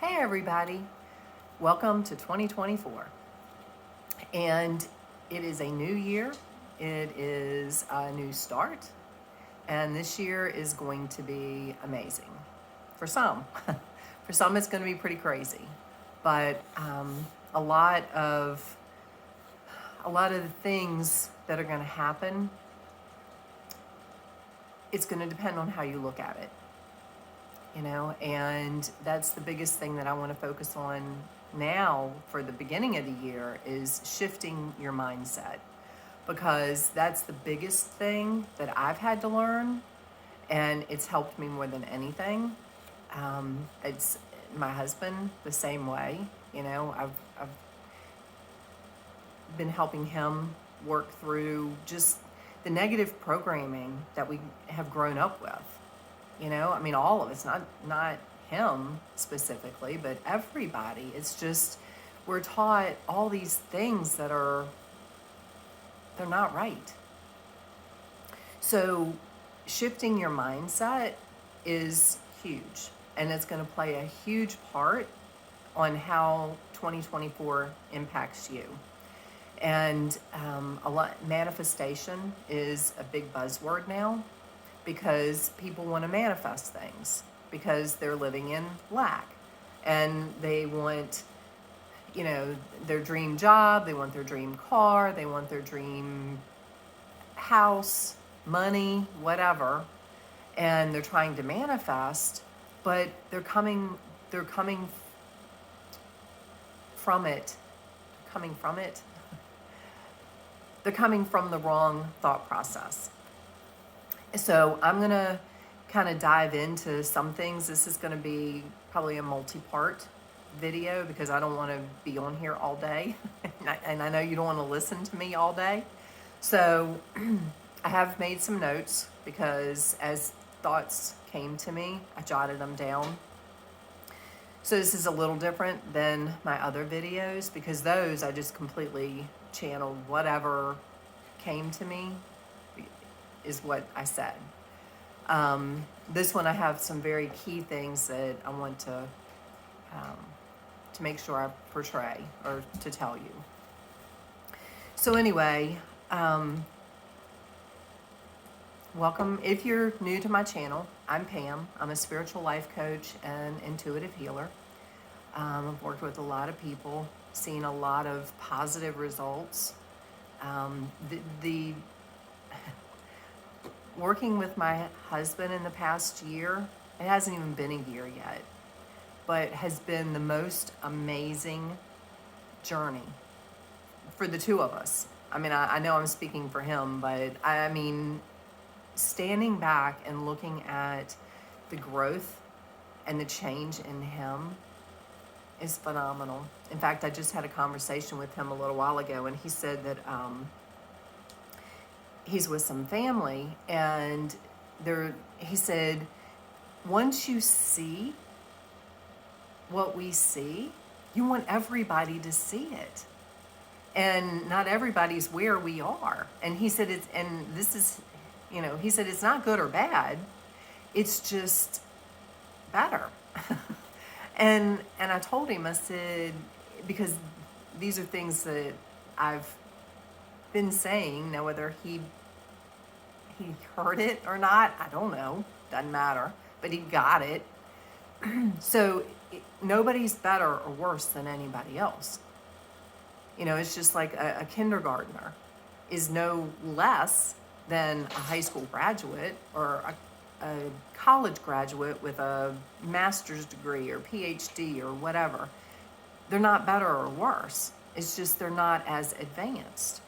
Hey everybody, welcome to 2024. And it is a new year, it is a new start, and this year is going to be amazing. For some, for some it's going to be pretty crazy, but a lot of the things that are going to happen, it's going to depend on how you look at it. And that's the biggest thing that I want to focus on now for the beginning of the year is shifting your mindset, because that's the biggest thing that I've had to learn, and it's helped me more than anything. It's my husband the same way. I've been helping him work through just the negative programming that we have grown up with. All of it's not him specifically, but everybody. It's just we're taught all these things that they're not right. So shifting your mindset is huge, and it's going to play a huge part on how 2024 impacts you. And manifestation is a big buzzword now, because people want to manifest things because they're living in lack, and they want their dream job, they want their dream car, they want their dream house, money, whatever, and they're trying to manifest, but they're coming from it they're coming from the wrong thought process. So I'm going to kind of dive into some things. This is going to be probably a multi-part video because I don't want to be on here all day. And I know you don't want to listen to me all day. So I have made some notes because as thoughts came to me, I jotted them down. So this is a little different than my other videos, because those I just completely channeled whatever came to me is what I said. This one I have some very key things that I want to make sure I portray or to tell you. So anyway, welcome. If you're new to my channel, I'm Pam. I'm a spiritual life coach and intuitive healer. I've worked with a lot of people, seen a lot of positive results. Working with my husband in the past year, it hasn't even been a year yet, but has been the most amazing journey for the two of us. I know I'm speaking for him, but standing back and looking at the growth and the change in him is phenomenal. In fact, I just had a conversation with him a little while ago, and he said that he's with some family, and he said, once you see what we see, you want everybody to see it. And not everybody's where we are. And he said he said it's not good or bad, it's just better. and I told him, I said, because these are things that I've been saying. Now whether he heard it or not, I don't know, doesn't matter, but he got it. So nobody's better or worse than anybody else. It's just like a kindergartner is no less than a high school graduate or a college graduate with a master's degree or PhD or whatever. They're not better or worse. It's just they're not as advanced.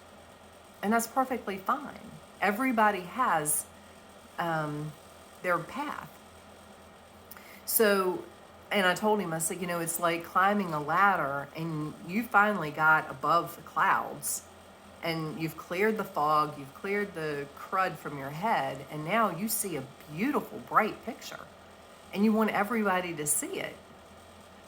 And that's perfectly fine. Everybody has their path. So, and I told him, I said, it's like climbing a ladder, and you finally got above the clouds, and you've cleared the fog, you've cleared the crud from your head, and now you see a beautiful, bright picture, and you want everybody to see it.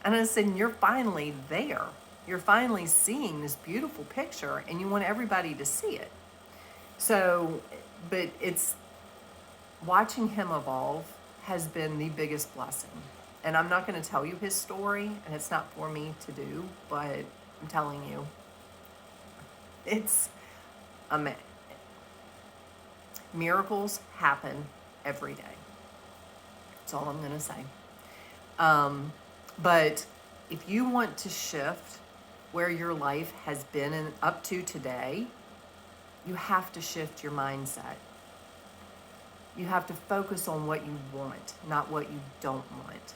And I said, you're finally there. You're finally seeing this beautiful picture, and you want everybody to see it. So, but it's watching him evolve has been the biggest blessing. And I'm not going to tell you his story, and it's not for me to do, but I'm telling you, it's ama- miracles happen every day. That's all I'm going to say. But if you want to shift where your life has been and up to today, you have to shift your mindset. You have to focus on what you want, not what you don't want.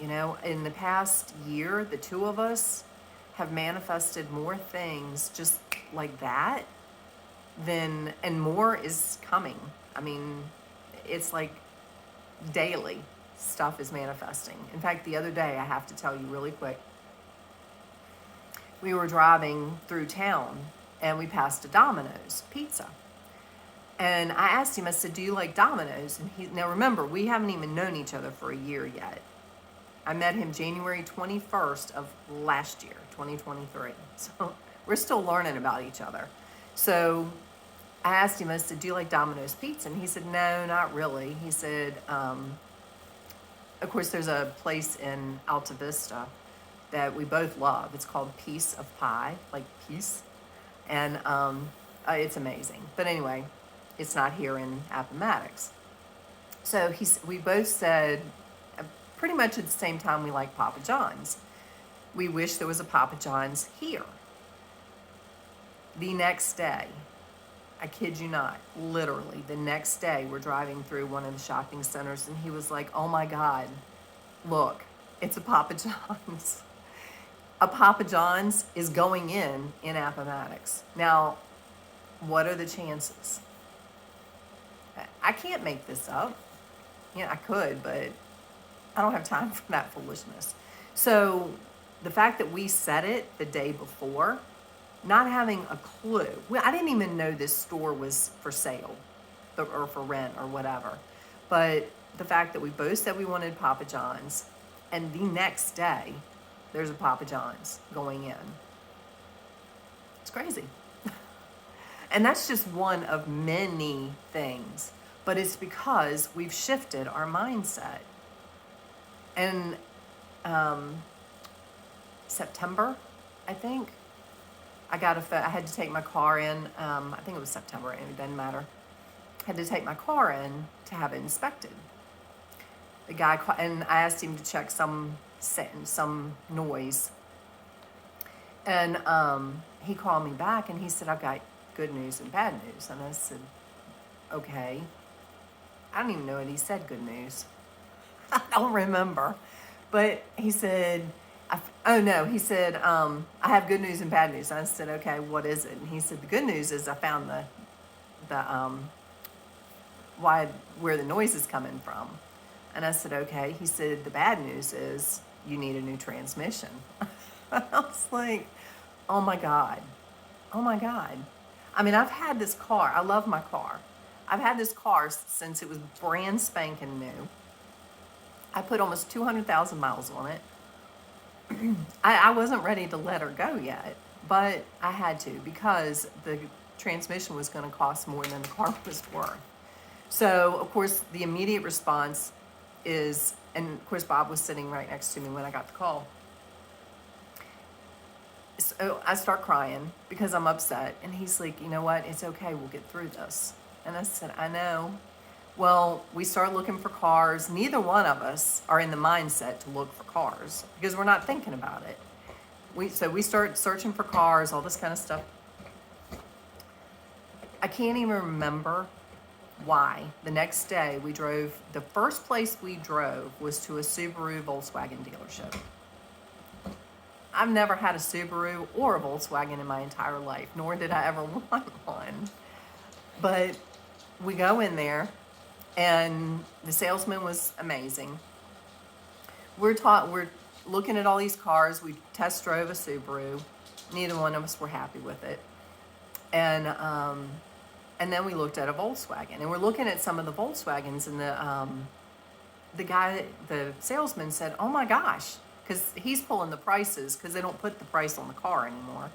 You know, in the past year, the two of us have manifested more things just like that and more is coming. I mean, it's like daily stuff is manifesting. In fact, the other day, I have to tell you really quick, we were driving through town and we passed a Domino's Pizza. And I asked him, I said, do you like Domino's? And now remember, we haven't even known each other for a year yet. I met him January 21st of last year, 2023. So we're still learning about each other. So I asked him, I said, do you like Domino's Pizza? And he said, no, not really. He said, of course, there's a place in Alta Vista that we both love. It's called Piece of Pie, like peace. And it's amazing. But anyway, it's not here in Appomattox. So we both said, pretty much at the same time, we like Papa John's. We wish there was a Papa John's here. The next day, I kid you not, literally, the next day, we're driving through one of the shopping centers, and he was like, oh my God, look, it's a Papa John's. A Papa John's is going in Appomattox. Now, what are the chances? I can't make this up. Yeah, I could, but I don't have time for that foolishness. So the fact that we said it the day before, not having a clue. I didn't even know this store was for sale or for rent or whatever. But the fact that we both said we wanted Papa John's, and the next day, there's a Papa John's going in. It's crazy. And that's just one of many things. But it's because we've shifted our mindset. And September, I think, I had to take my car in. I think it was September. It doesn't matter. I had to take my car in to have it inspected. The guy and I asked him to check some noise, and he called me back and he said, "I've got good news and bad news." And I said, "Okay." I don't even know what he said. Good news. I don't remember, but he said, he said, I have good news and bad news. And I said, okay, what is it? And he said, the good news is I found where the noise is coming from. And I said, okay. He said, the bad news is you need a new transmission. I was like, oh my God. Oh my God. I mean, I've had this car. I love my car. I've had this car since it was brand spanking new. I put almost 200,000 miles on it. I wasn't ready to let her go yet, but I had to because the transmission was going to cost more than the car was worth. So, of course, the immediate response is, and of course, Bob was sitting right next to me when I got the call. So I start crying because I'm upset. And he's like, you know what? It's okay. We'll get through this. And I said, I know. Well, we start looking for cars. Neither one of us are in the mindset to look for cars because we're not thinking about it. So we start searching for cars, all this kind of stuff. I can't even remember why. The next day the first place we drove was to a Subaru Volkswagen dealership. I've never had a Subaru or a Volkswagen in my entire life, nor did I ever want one. But we go in there, and the salesman was amazing. We're looking at all these cars. We test drove a Subaru. Neither one of us were happy with it. And then we looked at a Volkswagen, and we're looking at some of the Volkswagens, and the salesman said, oh my gosh, because he's pulling the prices because they don't put the price on the car anymore.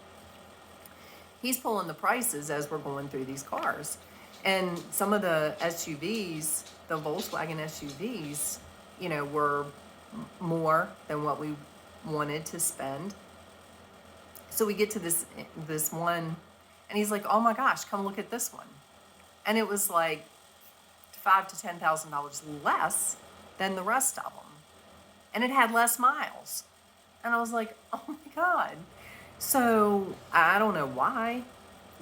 He's pulling the prices as we're going through these cars. And some of the SUVs, the Volkswagen SUVs, were more than what we wanted to spend. So we get to this one, and he's like, "Oh my gosh, come look at this one," and it was like $5,000 to $10,000 less than the rest of them, and it had less miles, and I was like, "Oh my god!" So I don't know why,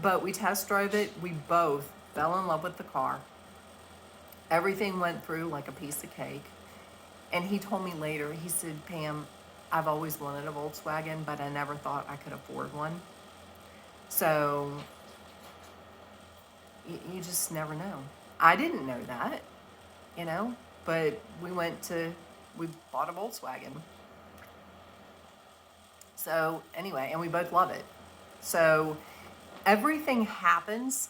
but we test drove it. We both fell in love with the car. Everything went through like a piece of cake. And he told me later, he said, "Pam, I've always wanted a Volkswagen, but I never thought I could afford one." So you just never know. I didn't know that, you know, but we bought a Volkswagen. So anyway, and we both love it. So everything happens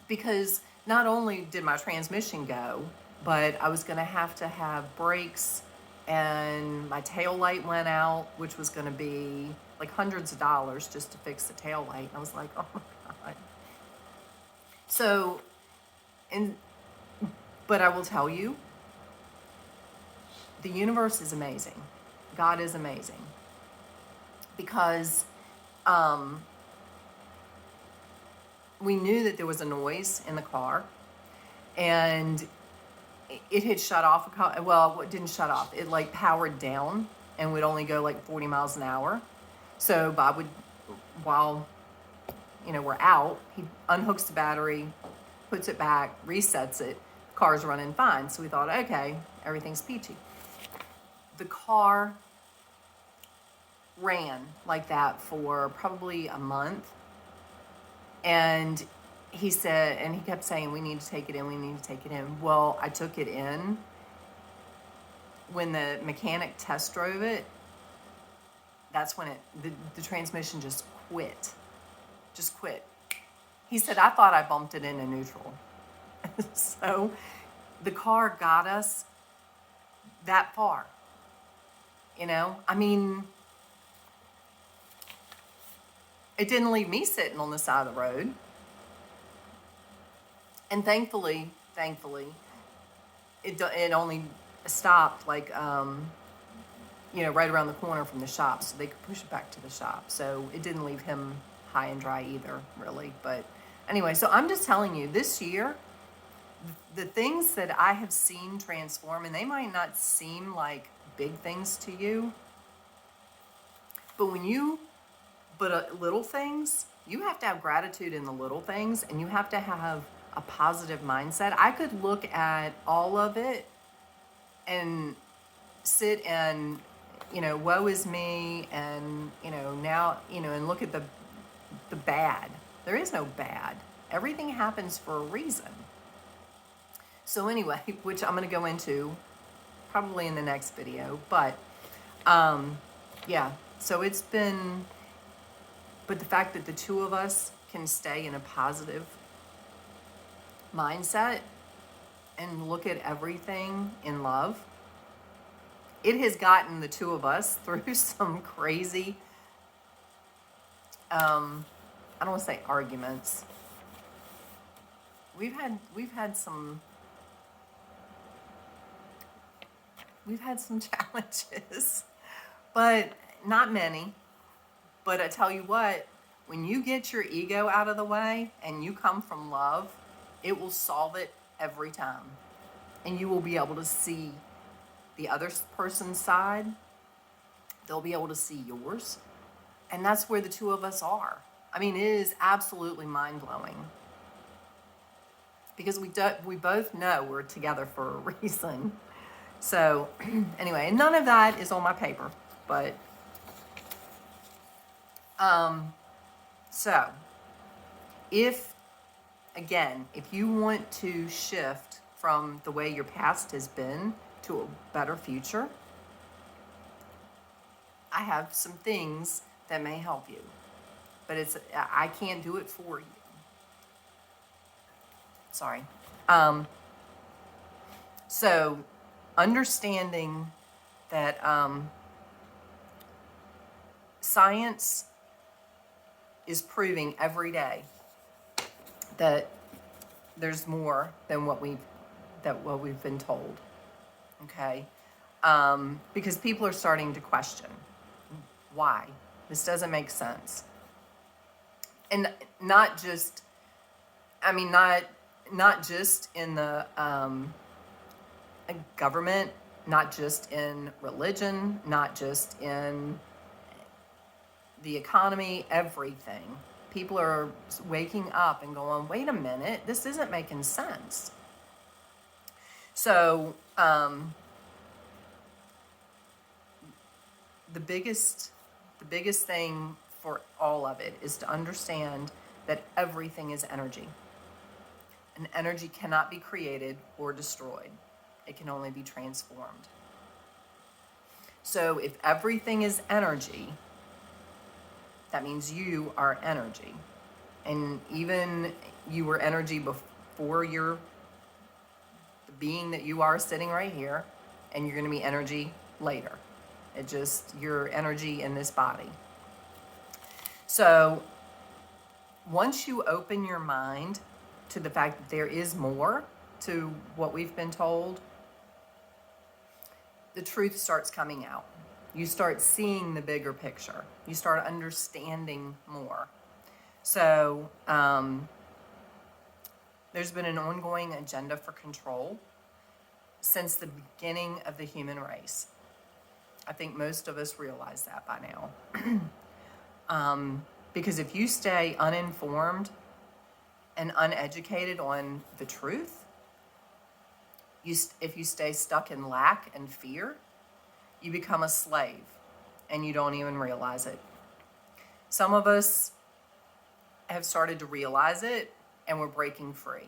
because not only did my transmission go, but I was going to have brakes, and my tail light went out, which was going to be like hundreds of dollars just to fix the tail light. And I was like, "Oh my god." So, but I will tell you, the universe is amazing. God is amazing, because we knew that there was a noise in the car, and it had shut off. Well, it didn't shut off. It like powered down and would only go like 40 miles an hour. So Bob would, while we're out, he unhooks the battery, puts it back, resets it. Car's running fine. So we thought, okay, everything's peachy. The car ran like that for probably a month. And he said, and he kept saying, "We need to take it in, we need to take it in." Well, I took it in. When the mechanic test drove it, that's when the transmission just quit. Just quit. He said, "I thought I bumped it into neutral." So the car got us that far. I mean, it didn't leave me sitting on the side of the road. And thankfully, it only stopped like right around the corner from the shop, so they could push it back to the shop. So it didn't leave him high and dry either, really. But anyway, so I'm just telling you, this year, the things that I have seen transform, and they might not seem like big things to you, but little things, you have to have gratitude in the little things, and you have to have a positive mindset. I could look at all of it and sit and, woe is me, and, now, and look at the bad. There is no bad. Everything happens for a reason. So anyway, which I'm going to go into probably in the next video, but yeah, so it's been, but the fact that the two of us can stay in a positive mindset and look at everything in love, it has gotten the two of us through some crazy, I don't want to say arguments. We've had some challenges, but not many. But I tell you what, when you get your ego out of the way and you come from love, it will solve it every time. And you will be able to see the other person's side. They'll be able to see yours. And that's where the two of us are. I mean, it is absolutely mind-blowing. Because we both know we're together for a reason. So, anyway, none of that is on my paper. But, so, if you want to shift from the way your past has been to a better future, I have some things that may help you, but I can't do it for you. Sorry. So understanding that science is proving every day that there's more than what we've been told. Okay. because people are starting to question why this doesn't make sense, and not just, I mean, not just in the government, not just in religion, not just in the economy, everything. People are waking up and going, wait a minute, this isn't making sense. So the biggest thing for all of it is to understand that everything is energy. And energy cannot be created or destroyed. It can only be transformed. So if everything is energy, that means you are energy. And even you were energy before you're the being that you are sitting right here, and you're going to be energy later. It just, your energy in this body. So once you open your mind to the fact that there is more to what we've been told, the truth starts coming out. You start seeing the bigger picture. You start understanding more. So there's been an ongoing agenda for control since the beginning of the human race. I think most of us realize that by now. Because if you stay uninformed and uneducated on the truth, if you stay stuck in lack and fear, you become a slave and you don't even realize it. Some of us have started to realize it and we're breaking free.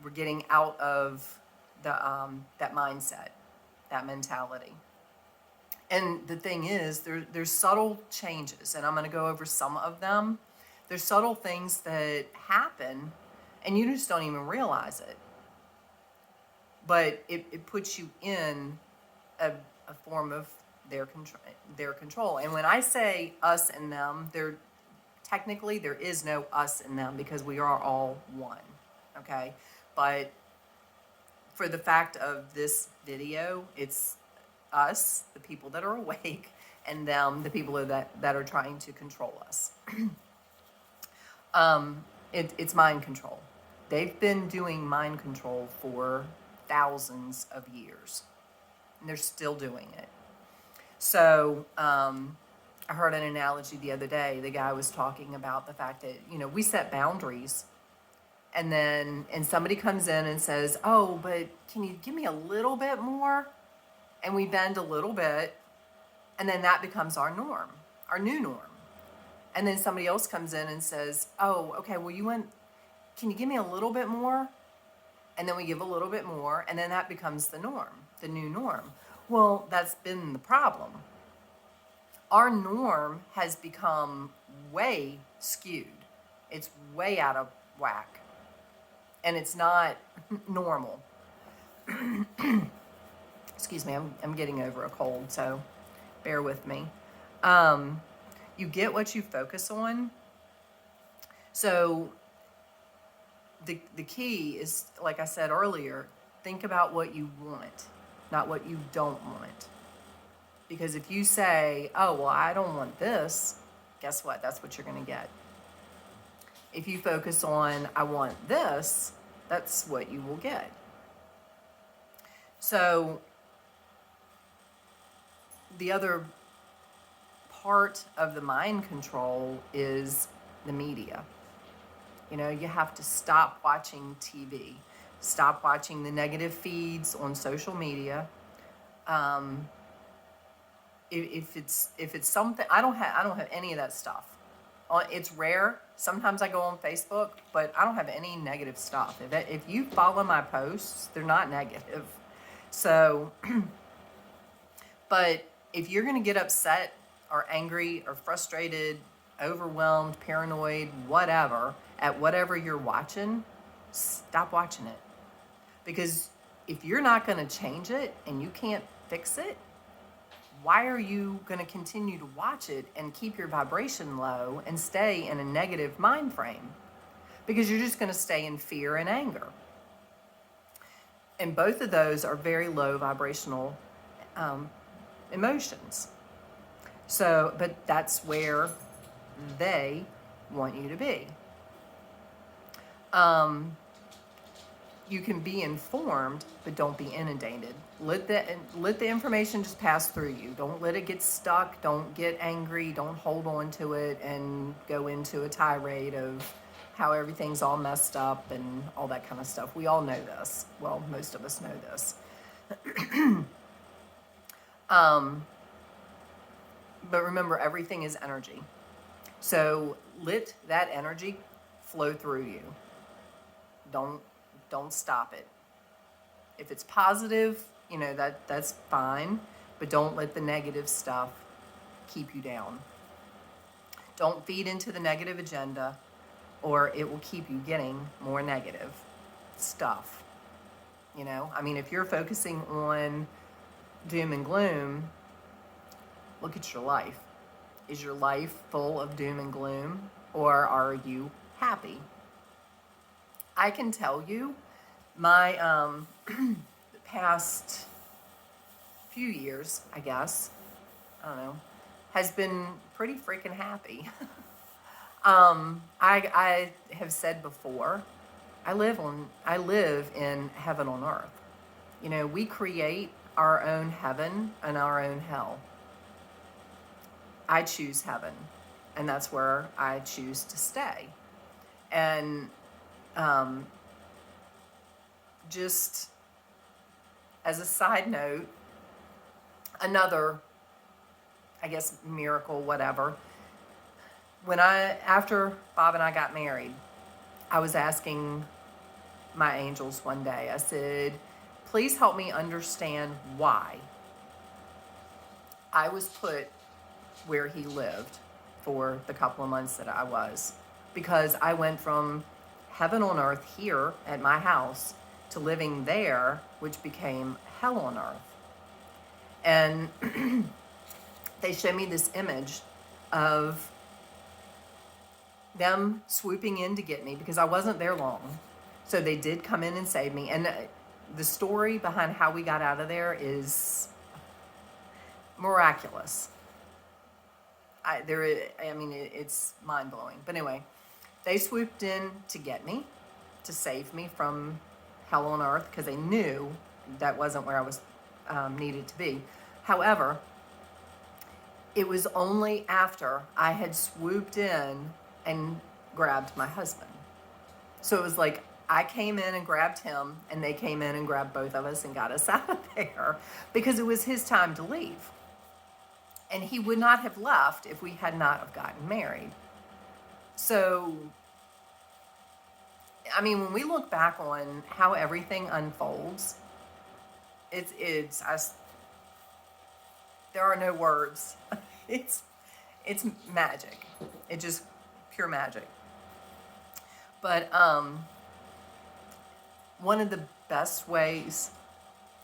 We're getting out of the that mindset, that mentality. And the thing is, there's subtle changes, and I'm going to go over some of them. There's subtle things that happen and you just don't even realize it. But it puts you in a form of their control. And when I say us and them, technically there is no us and them because we are all one, okay? But for the fact of this video, it's us, the people that are awake, and them, the people that are trying to control us. It's mind control. They've been doing mind control for thousands of years, and they're still doing it. So I heard an analogy the other day. The guy was talking about the fact that, we set boundaries, and somebody comes in and says, oh, but can you give me a little bit more? And we bend a little bit, and then that becomes our norm, our new norm. And then somebody else comes in and says, oh, okay, well, can you give me a little bit more? And then we give a little bit more, and then that becomes the norm, the new norm. Well, that's been the problem. Our norm has become way skewed. It's way out of whack. And it's not normal. Excuse me, I'm getting over a cold, so bear with me. You get what you focus on. So the key is, like I said earlier, think about what you want, not what you don't want. Because if you say, oh, well, I don't want this, guess what? That's what you're going to get. If you focus on, I want this, that's what you will get. So the other part of the mind control is the media. You have to stop watching TV, stop watching the negative feeds on social media. If it's something, I don't have any of that stuff. It's rare. Sometimes I go on Facebook, but I don't have any negative stuff. If you follow my posts, they're not negative. So, but if you're going to get upset or angry or frustrated, overwhelmed, paranoid, whatever, at whatever you're watching, stop watching it. Because if you're not going to change it and you can't fix it, why are you going to continue to watch it and keep your vibration low and stay in a negative mind frame? Because you're just going to stay in fear and anger. And both of those are very low vibrational emotions. So, but that's where they want you to be. You can be informed, but don't be inundated. Let the information just pass through you. Don't let it get stuck. Don't get angry. Don't hold on to it and go into a tirade of how everything's all messed up and all that kind of stuff. We all know this. Well, most of us know this. But remember, everything is energy. So let that energy flow through you. Don't stop it. If it's positive, that's fine, but don't let the negative stuff keep you down. Don't feed into the negative agenda, or it will keep you getting more negative stuff. If you're focusing on doom and gloom, look at your life. Is your life full of doom and gloom, or are you happy? I can tell you, my past few years, I guess, I don't know, has been pretty freaking happy. I have said before, I live in heaven on earth. We create our own heaven and our own hell. I choose heaven, and that's where I choose to stay. And just as a side note, another, I guess, miracle, whatever. After Bob and I got married, I was asking my angels one day, I said, please help me understand why I was put where he lived for the couple of months that I was. Because I went from heaven on earth here at my house to living there, which became hell on earth. And they showed me this image of them swooping in to get me because I wasn't there long. So they did come in and save me. And the story behind how we got out of there is miraculous. It's mind-blowing. But anyway, they swooped in to get me, to save me from hell on earth, because they knew that wasn't where I was needed to be. However, it was only after I had swooped in and grabbed my husband. So it was like I came in and grabbed him, and they came in and grabbed both of us and got us out of there, because it was his time to leave. And he would not have left if we had not have gotten married. So, when we look back on how everything unfolds, there are no words. It's magic. It's just pure magic. But one of the best ways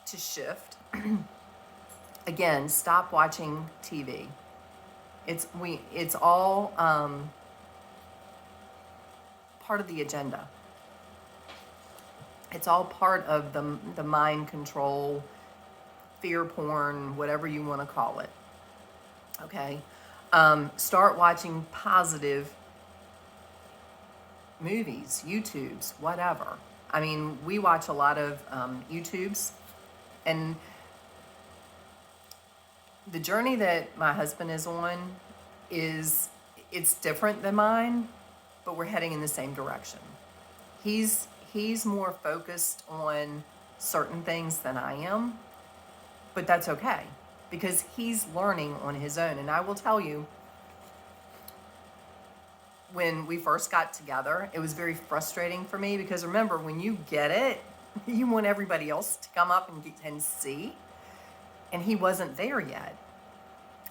to shift, again, stop watching TV. It's all part of the agenda. It's all part of the mind control, fear porn, whatever you want to call it. Okay? Start watching positive movies, YouTubes, whatever. We watch a lot of YouTubes, and the journey that my husband is on it's different than mine, but we're heading in the same direction. He's more focused on certain things than I am, but that's okay, because he's learning on his own. And I will tell you, when we first got together, it was very frustrating for me, because remember, when you get it, you want everybody else to come up and see, and he wasn't there yet.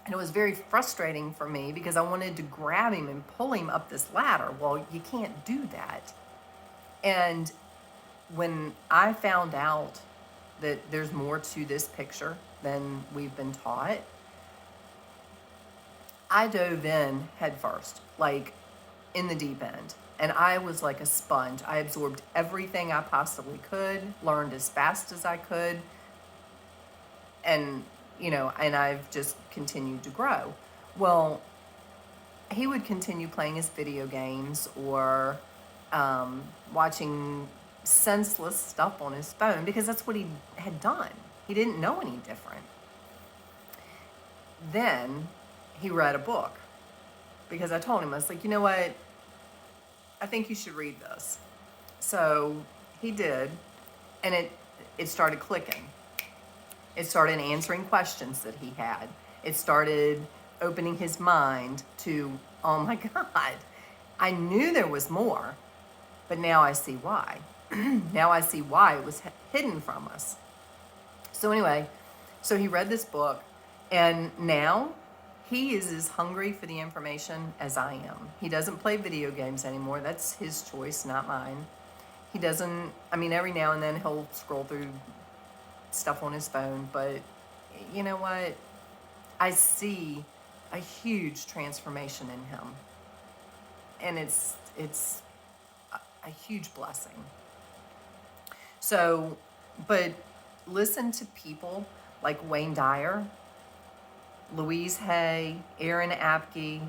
And it was very frustrating for me, because I wanted to grab him and pull him up this ladder. Well, you can't do that. And when I found out that there's more to this picture than we've been taught, I dove in head first. Like, in the deep end. And I was like a sponge. I absorbed everything I possibly could, learned as fast as I could, and, and I've just continued to grow. Well, he would continue playing his video games or watching senseless stuff on his phone because that's what he had done. He didn't know any different. Then he read a book because I told him, I was like, you know what? I think you should read this. So he did, and it started clicking. It started answering questions that he had. It started opening his mind to, oh my God, I knew there was more, but now I see why. Now I see why it was hidden from us. So anyway, so he read this book, and now he is as hungry for the information as I am. He doesn't play video games anymore. That's his choice, not mine. He doesn't, every now and then he'll scroll through stuff on his phone, but you know what? I see a huge transformation in him. And it's a huge blessing. So, but listen to people like Wayne Dyer, Louise Hay, Aaron Apke,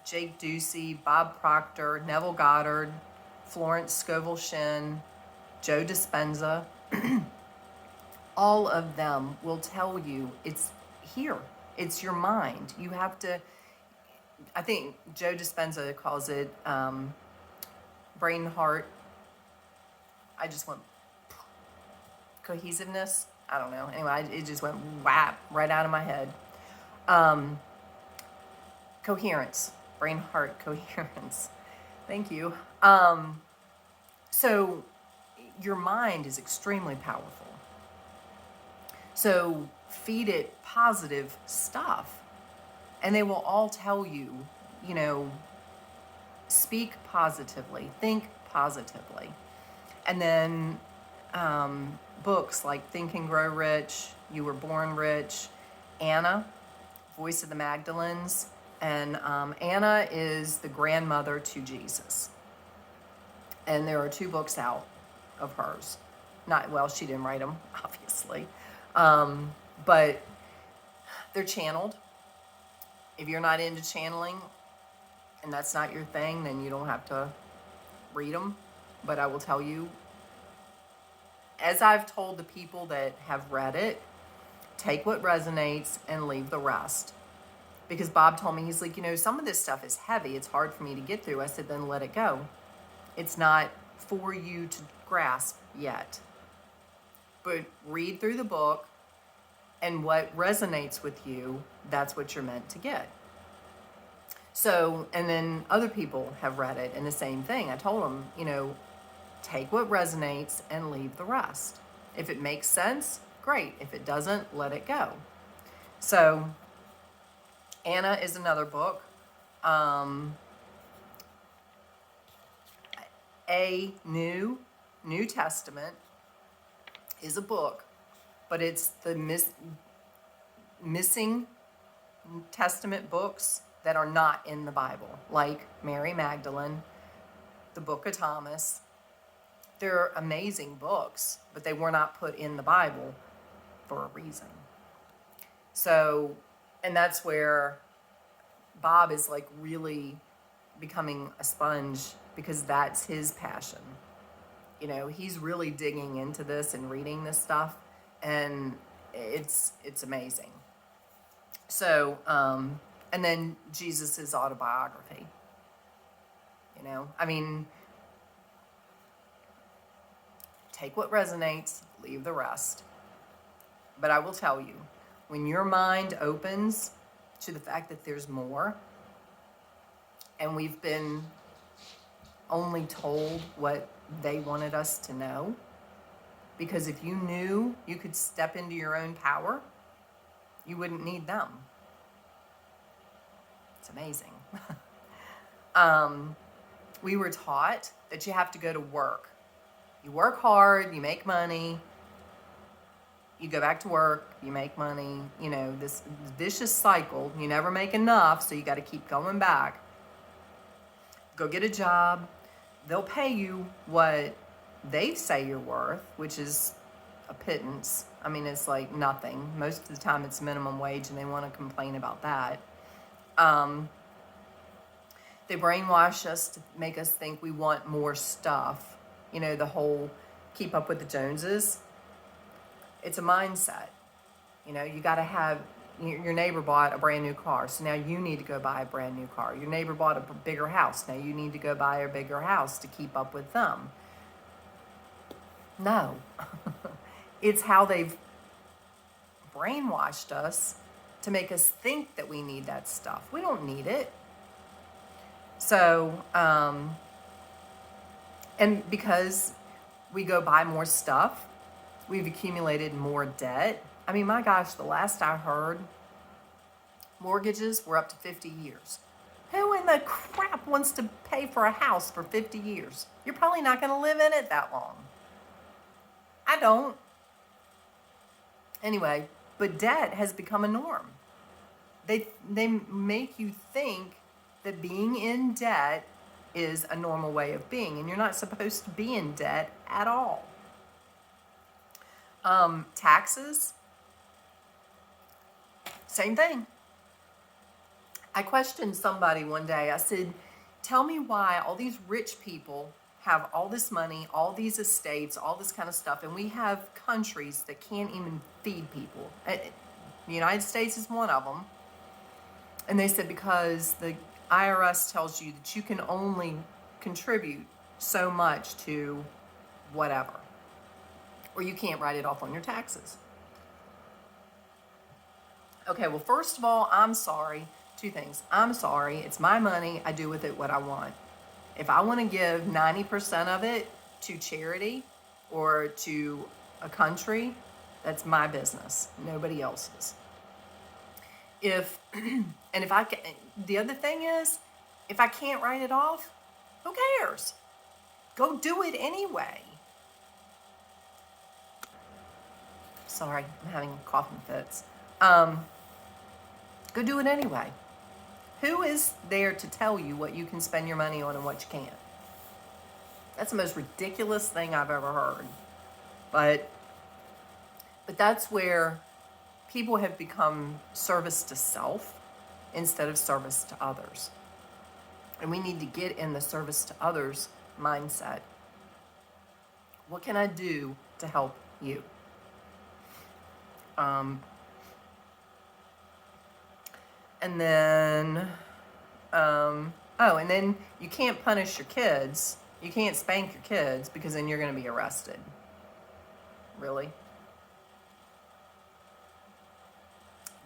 Jake Ducey, Bob Proctor, Neville Goddard, Florence Scovel Shinn, Joe Dispenza. All of them will tell you it's here. It's your mind. You have to, I think Joe Dispenza calls it brain heart. I just went cohesiveness. I don't know. Anyway, it just went whap right out of my head. Coherence, brain heart coherence. Thank you. So your mind is extremely powerful. So feed it positive stuff, and they will all tell you, speak positively, think positively. And then books like Think and Grow Rich, You Were Born Rich, Anna, Voice of the Magdalens. And Anna is the grandmother to Jesus. And there are 2 books out of hers. She didn't write them, obviously. But they're channeled. If you're not into channeling and that's not your thing, then you don't have to read them. But I will tell you, as I've told the people that have read it, take what resonates and leave the rest. Because Bob told me, he's like, some of this stuff is heavy. It's hard for me to get through. I said, then let it go. It's not for you to grasp yet. But read through the book, and what resonates with you, that's what you're meant to get. So, and then other people have read it, and the same thing. I told them, take what resonates and leave the rest. If it makes sense, great. If it doesn't, let it go. So, Anna is another book. A New Testament is a book, but it's the missing Testament books that are not in the Bible, like Mary Magdalene, the Book of Thomas. They're amazing books, but they were not put in the Bible for a reason. So, and that's where Bob is like really becoming a sponge, because that's his passion. He's really digging into this and reading this stuff, and it's amazing. So, and then Jesus's autobiography. Take what resonates, leave the rest. But I will tell you, when your mind opens to the fact that there's more, and we've been only told what they wanted us to know, because if you knew you could step into your own power, you wouldn't need them. It's amazing. We were taught that you have to go to work. You work hard, you make money, you go back to work, you make money, this vicious cycle. You never make enough, so you got to keep going back. go get a job. They'll pay you what they say you're worth, which is a pittance. I mean, it's like nothing. Most of the time it's minimum wage, and they want to complain about that. They brainwash us to make us think we want more stuff. You know, the whole keep up with the Joneses. It's a mindset. You know, you got to have, your neighbor bought a brand new car, so now you need to go buy a brand new car. Your neighbor bought a bigger house, now you need to go buy a bigger house to keep up with them. No. It's how they've brainwashed us to make us think that we need that stuff. We don't need it. So, and because we go buy more stuff, we've accumulated more debt. I mean, my gosh, the last I heard, mortgages were up to 50 years. Who in the crap wants to pay for a house for 50 years? You're probably not going to live in it that long. I don't. Anyway, but debt has become a norm. They make you think that being in debt is a normal way of being, and you're not supposed to be in debt at all. Taxes, same thing. I questioned somebody one day. I said, tell me why all these rich people have all this money, all these estates, all this kind of stuff, and we have countries that can't even feed people. The United States is one of them. And they said because the IRS tells you that you can only contribute so much to whatever, or you can't write it off on your taxes. Okay, well, first of all, I'm sorry. Two things. I'm sorry. It's my money. I do with it what I want. If I want to give 90% of it to charity or to a country, that's my business, nobody else's. The other thing is, if I can't write it off, who cares? Go do it anyway. Sorry, I'm having coughing fits. Go do it anyway. Who is there to tell you what you can spend your money on and what you can't? That's the most ridiculous thing I've ever heard. But that's where people have become service to self instead of service to others. And we need to get in the service to others mindset. What can I do to help you? And then, and then you can't punish your kids. You can't spank your kids because then you're going to be arrested. Really?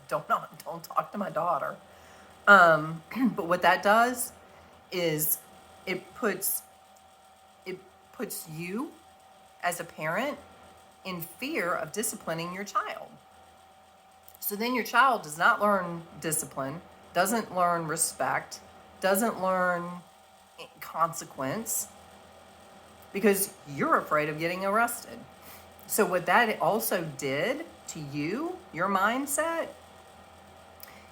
Don't talk to my daughter. But what that does is it puts you as a parent in fear of disciplining your child. So then your child does not learn discipline, doesn't learn respect, doesn't learn consequence because you're afraid of getting arrested. So what that also did to you, your mindset,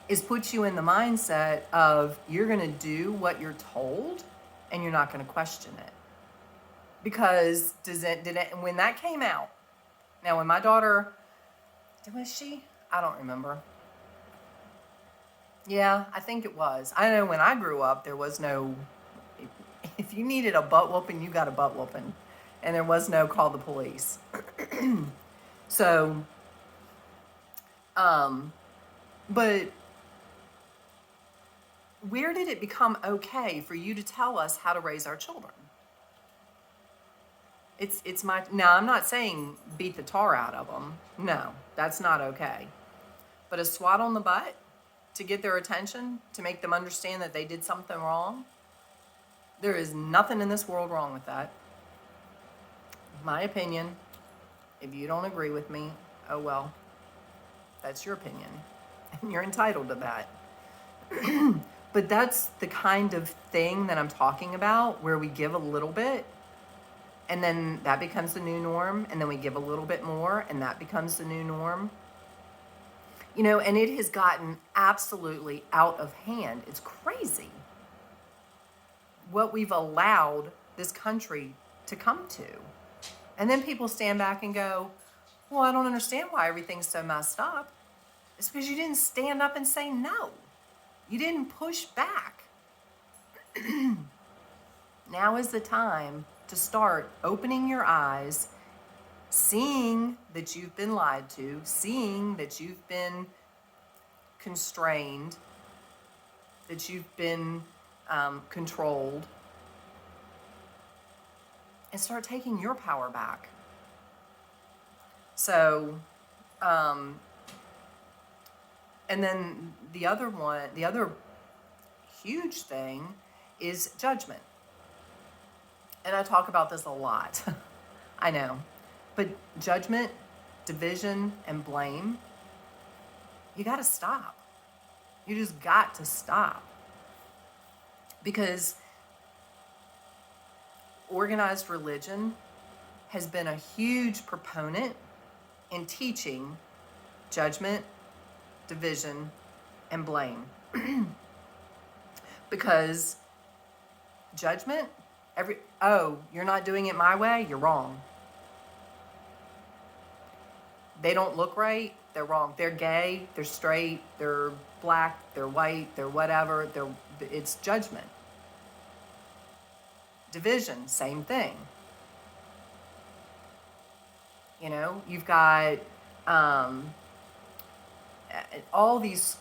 is put you in the mindset of you're going to do what you're told and you're not going to question it. Because when that came out, now when my daughter, was she? I don't remember. Yeah, I think it was. I know when I grew up, there was no, if you needed a butt whooping, you got a butt whooping. And there was no call the police. So, but where did it become okay for you to tell us how to raise our children? Now I'm not saying beat the tar out of them. No, that's not okay. But a swat on the butt to get their attention, to make them understand that they did something wrong, there is nothing in this world wrong with that. My opinion. If you don't agree with me, oh well, that's your opinion. And you're entitled to that. But that's the kind of thing that I'm talking about, where we give a little bit, and then that becomes the new norm, and then we give a little bit more, and that becomes the new norm. You know, and it has gotten absolutely out of hand. It's crazy. what we've allowed this country to come to. And then people stand back and go, well, I don't understand why everything's so messed up. It's because you didn't stand up and say no. You didn't push back. Now is the time to start opening your eyes, seeing that you've been lied to, seeing that you've been constrained, that you've been controlled, and start taking your power back. So, and then the other huge thing is judgment. And I talk about this a lot. I know. But judgment, division, and blame, you got to stop. You just got to stop. Because organized religion has been a huge proponent in teaching judgment, division, and blame. Because judgment, you're not doing it my way, you're wrong. They don't look right, they're wrong. They're gay, they're straight, they're black, they're white, they're whatever. It's judgment. Division, same thing. You know, you've got all these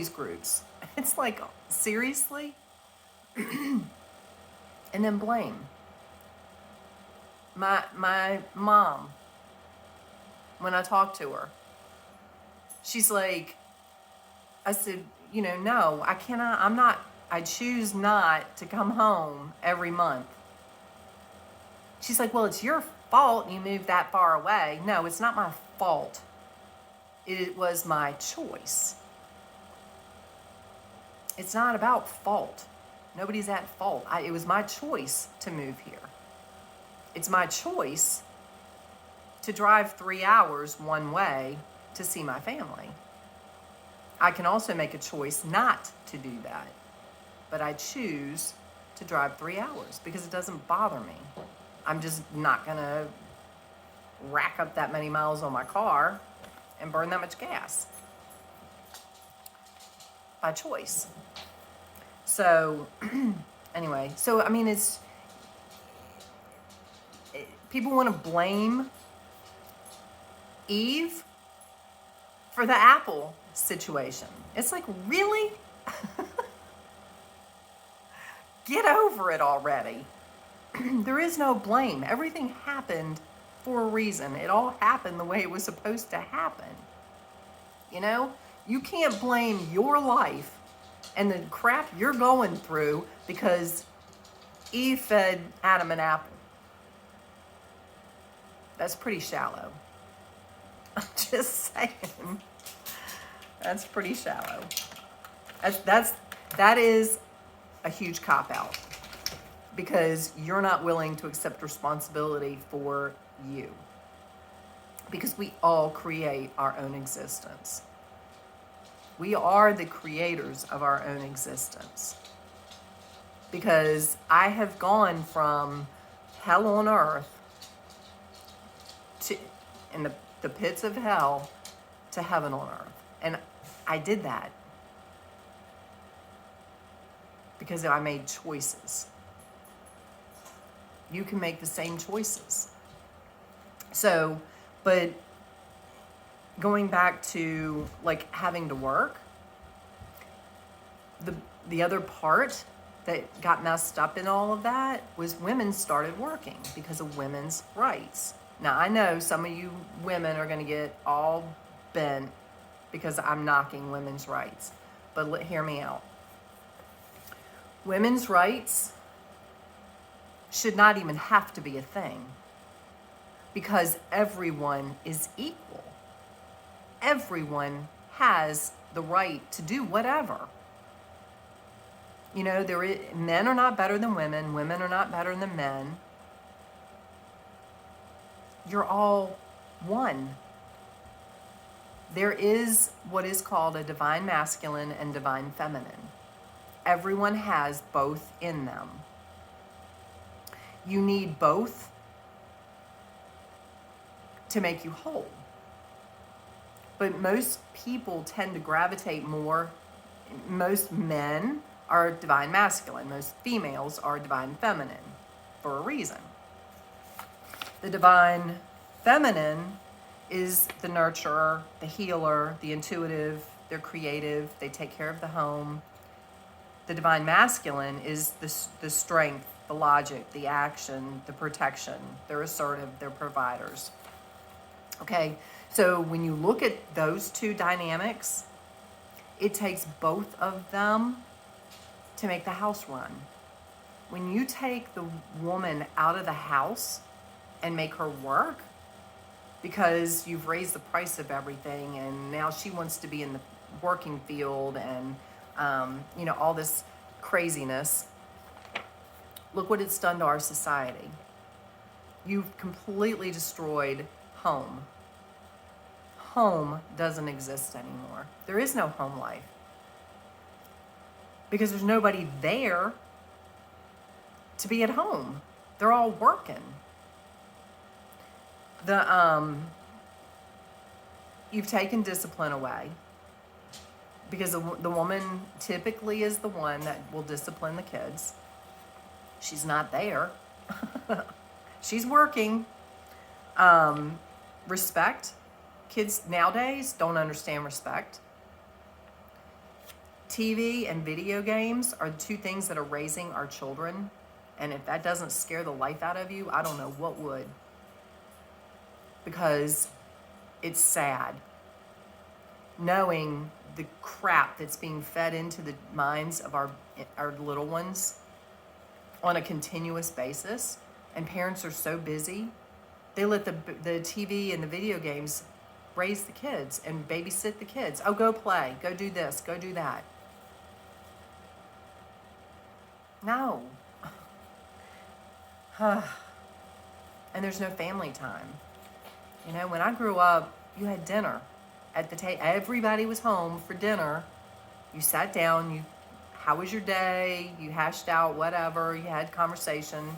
groups. It's like, seriously? And then blame. My mom, when I talked to her, she's like, I said, no, I cannot, I choose not to come home every month. She's like, well, it's your fault you moved that far away. No, it's not my fault. It was my choice. It's not about fault. Nobody's at fault. It was my choice to move here. It's my choice to drive 3 hours one way to see my family. I can also make a choice not to do that, but I choose to drive 3 hours because it doesn't bother me. I'm just not gonna rack up that many miles on my car and burn that much gas. By choice. So, anyway, I mean, people want to blame Eve for the apple situation. It's like, really? Get over it already. There is no blame. Everything happened for a reason. It all happened the way it was supposed to happen. You can't blame your life and the crap you're going through because Eve fed Adam an apple. That's pretty shallow. I'm just saying. That's pretty shallow. That is a huge cop-out because you're not willing to accept responsibility for you. Because we all create our own existence. We are the creators of our own existence. Because I have gone from hell on earth in the pits of hell to heaven on earth. And I did that because I made choices. You can make the same choices. So, but going back to like having to work, the other part that got messed up in all of that was women started working because of women's rights. Now, I know some of you women are going to get all bent because I'm knocking women's rights, but hear me out. Women's rights should not even have to be a thing because everyone is equal. Everyone has the right to do whatever. Men are not better than women. Women are not better than men. You're all one. There is what is called a divine masculine and divine feminine. Everyone has both in them. You need both to make you whole. But most people tend to gravitate more. Most men are divine masculine. Most females are divine feminine for a reason. The divine feminine is the nurturer, the healer, the intuitive, they're creative, they take care of the home. The divine masculine is the strength, the logic, the action, the protection. They're assertive, they're providers. Okay, so when you look at those two dynamics, it takes both of them to make the house run. When you take the woman out of the house and make her work, because you've raised the price of everything and now she wants to be in the working field and all this craziness, look what it's done to our society. You've completely destroyed home. Home doesn't exist anymore. There is no home life because there's nobody there to be at home. They're all working. You've taken discipline away because the woman typically is the one that will discipline the kids. She's not there. She's working. Respect. Kids nowadays don't understand respect. TV and video games are the two things that are raising our children. And if that doesn't scare the life out of you, I don't know what would. Because it's sad knowing the crap that's being fed into the minds of our little ones on a continuous basis. And parents are so busy. They let the TV and the video games raise the kids and babysit the kids. Oh, go play, go do this, go do that. No. And there's no family time. When I grew up, you had dinner at the table. Everybody was home for dinner. You sat down, how was your day? You hashed out whatever, you had conversation.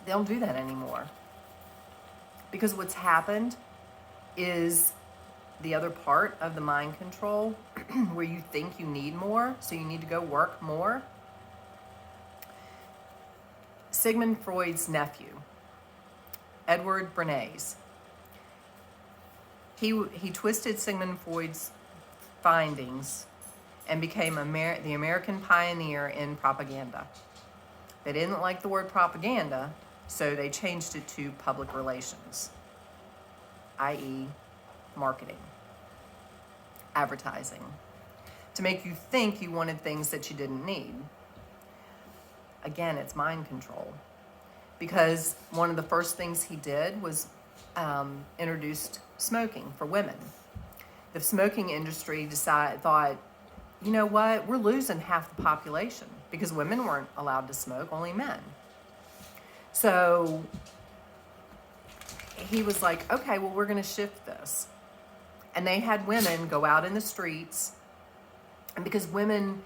They don't do that anymore. Because what's happened is the other part of the mind control where you think you need more, so you need to go work more. Sigmund Freud's nephew, Edward Bernays, he twisted Sigmund Freud's findings and became the American pioneer in propaganda. They didn't like the word propaganda, so they changed it to public relations, i.e. marketing, advertising, to make you think you wanted things that you didn't need. Again, it's mind control. Because one of the first things he did was introduced smoking for women. The smoking industry thought, you know what, we're losing half the population because women weren't allowed to smoke, only men. So he was like, okay, well, we're going to shift this. And they had women go out in the streets, and because women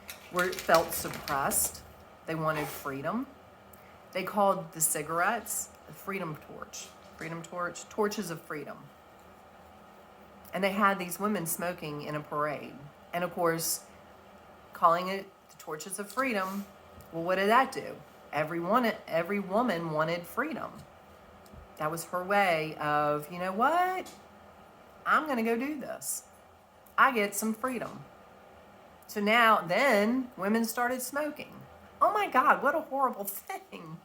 felt suppressed, they wanted freedom. They called the cigarettes the freedom torch, torches of freedom. And they had these women smoking in a parade. And of course, calling it the torches of freedom, well, what did that do? Every woman wanted freedom. That was her way of, you know what? I'm going to go do this. I get some freedom. So then women started smoking. Oh my God, what a horrible thing.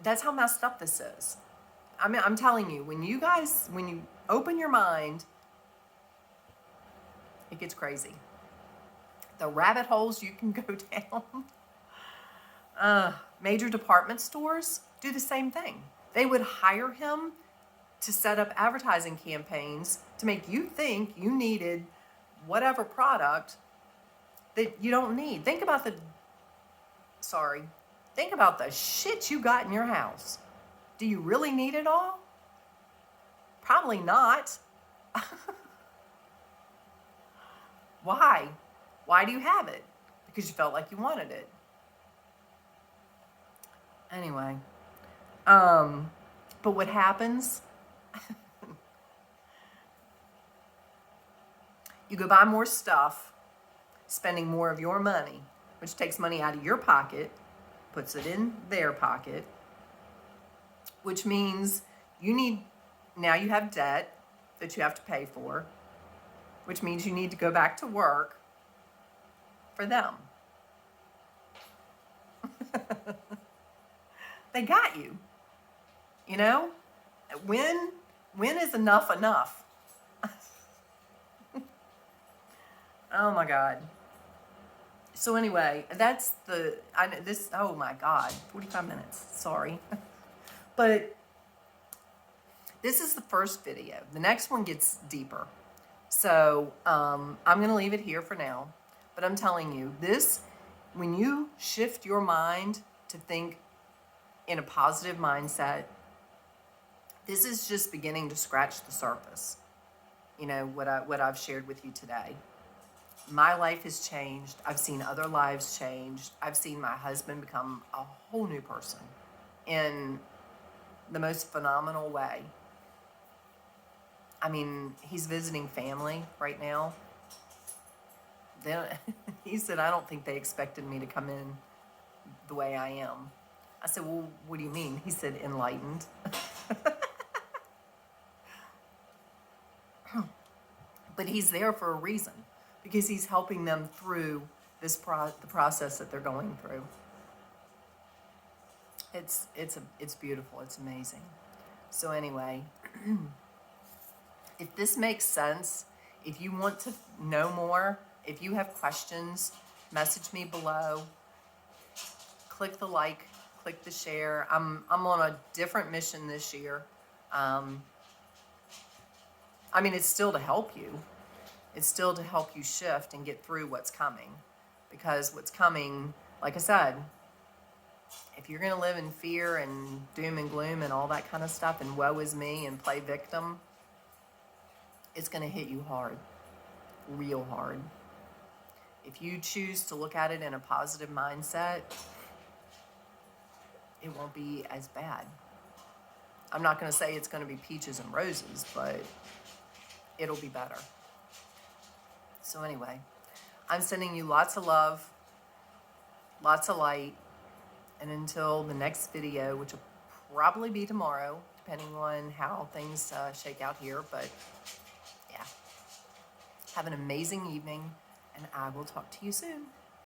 That's how messed up this is. I mean, I'm telling you, when you open your mind, it gets crazy. The rabbit holes you can go down. Major department stores do the same thing. They would hire him to set up advertising campaigns to make you think you needed whatever product that you don't need. Think about the shit you got in your house. Do you really need it all? Probably not. Why? Why do you have it? Because you felt like you wanted it. Anyway, but what happens? You go buy more stuff, spending more of your money, which takes money out of your pocket, puts it in their pocket, which means now you have debt that you have to pay for, which means you need to go back to work for them. They got you. You know? When is enough enough? Oh my God. So anyway, oh my God, 45 minutes, sorry. But this is the first video. The next one gets deeper. So I'm going to leave it here for now. But I'm telling you, when you shift your mind to think in a positive mindset, this is just beginning to scratch the surface. You know, what I've shared with you today. My life has changed. I've seen other lives change. I've seen my husband become a whole new person in the most phenomenal way. I mean, he's visiting family right now. He said, I don't think they expected me to come in the way I am. I said, well, what do you mean? He said, enlightened. But he's there for a reason, because he's helping them through the process that they're going through. It's beautiful. It's amazing. So anyway, if this makes sense, if you want to know more, if you have questions, message me below. Click the like, click the share. I'm on a different mission this year. I mean, it's still to help you. It's still to help you shift and get through what's coming. Because what's coming, like I said, if you're going to live in fear and doom and gloom and all that kind of stuff and woe is me and play victim, it's going to hit you hard, real hard. If you choose to look at it in a positive mindset, it won't be as bad. I'm not going to say it's going to be peaches and roses, but it'll be better. So anyway, I'm sending you lots of love, lots of light, and until the next video, which will probably be tomorrow, depending on how things shake out here, but yeah. Have an amazing evening, and I will talk to you soon.